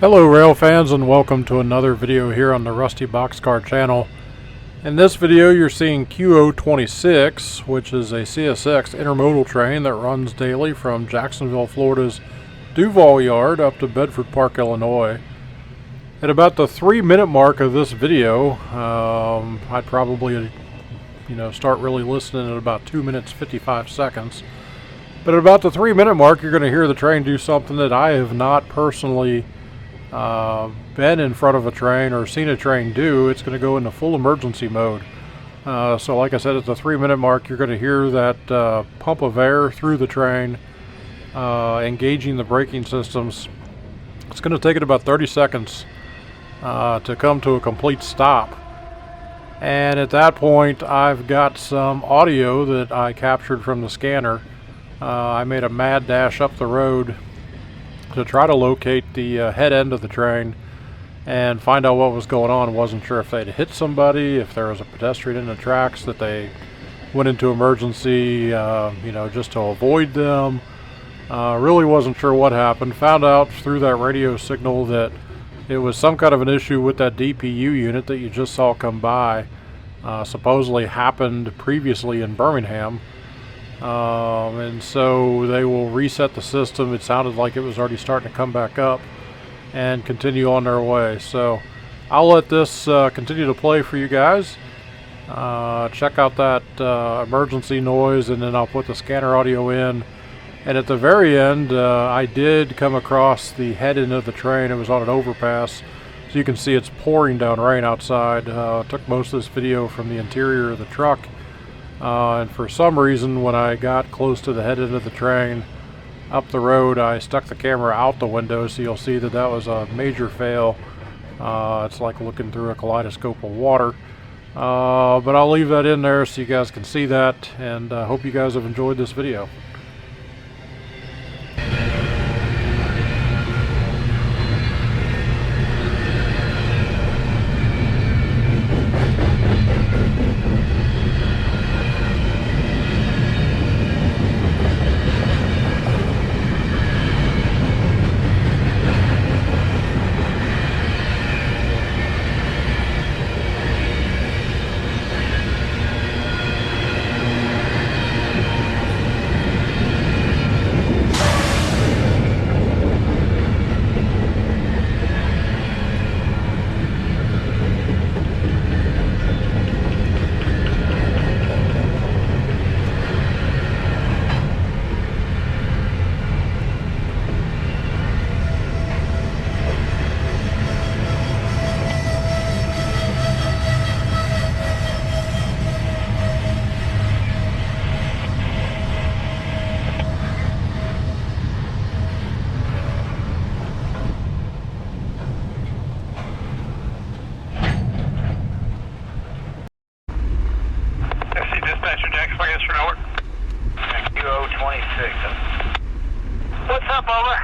Hello rail fans, and welcome to another video here on the Rusty Boxcar channel. In this video you're seeing Q026, which is a CSX intermodal train that runs daily from Jacksonville, Florida's Duval Yard up to Bedford Park, Illinois. At about the 3-minute mark of this video, I'd probably start really listening at about 2 minutes 55 seconds. But at about the 3-minute mark you're going to hear the train do something that I have not personally been in front of a train or seen a train do. It's going to go into full emergency mode. So like I said, at the 3-minute mark you're going to hear that pump of air through the train, engaging the braking systems. It's going to take it about 30 seconds to come to a complete stop. And at that point I've got some audio that I captured from the scanner. I made a mad dash up the road to try to locate the head end of the train and find out what was going on. Wasn't sure if they'd hit somebody, if there was a pedestrian in the tracks that they went into emergency, just to avoid them. Really wasn't sure what happened. Found out through that radio signal that it was some kind of an issue with that DPU unit that you just saw come by. Supposedly happened previously in Birmingham. And so they will reset the system. It sounded like it was already starting to come back up and continue on their way. So I'll let this continue to play for you guys. Check out that emergency noise, and then I'll put the scanner audio in. And at the very end, I did come across the head end of the train. It was on an overpass. So you can see it's pouring down rain outside. Took most of this video from the interior of the truck. And for some reason, when I got close to the head end of the train up the road, I stuck the camera out the window, so you'll see that that was a major fail. It's like looking through a kaleidoscope of water. But I'll leave that in there so you guys can see that, and I hope you guys have enjoyed this video. Q026. What's up, over?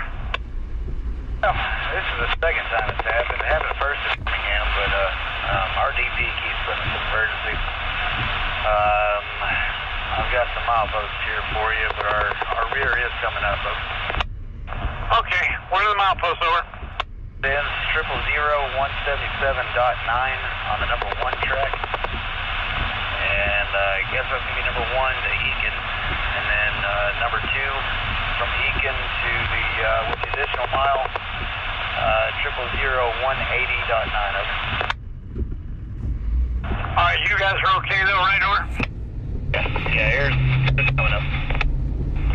Oh, this is the second time it's happened. It happened first in Birmingham, but our DP keeps putting us in emergency. I've got some mileposts here for you, but our rear is coming up. Okay, where are the mileposts, over? Then 000-177.9 on the number 1 track. And I guess that's going to be number 1 to Eakin. And then number 2 from Eakin to the with the additional mile, 000-180.9. Over. Alright, you guys are okay though, right, over? Yeah, air's coming up.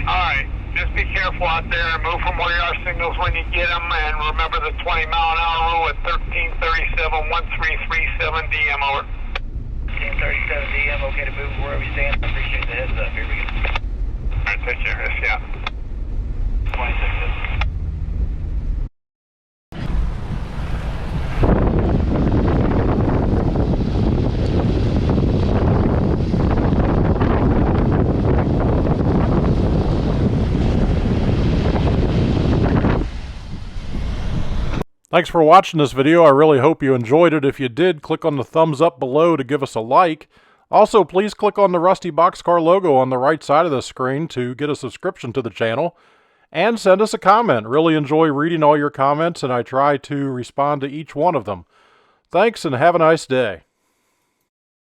Alright, just be careful out there and move from where you are signals when you get them, and remember the 20-mile-an-hour rule at 1337-1337 DM, over. 1337 DM, okay to move where we stand. I appreciate the heads up. Here we go. Alright, take care, yeah. 26. Thanks for watching this video. I really hope you enjoyed it. If you did, click on the thumbs up below to give us a like. Also, please click on the Rusty Boxcar logo on the right side of the screen to get a subscription to the channel. and send us a comment. Really enjoy reading all your comments, and I try to respond to each one of them. Thanks, and have a nice day.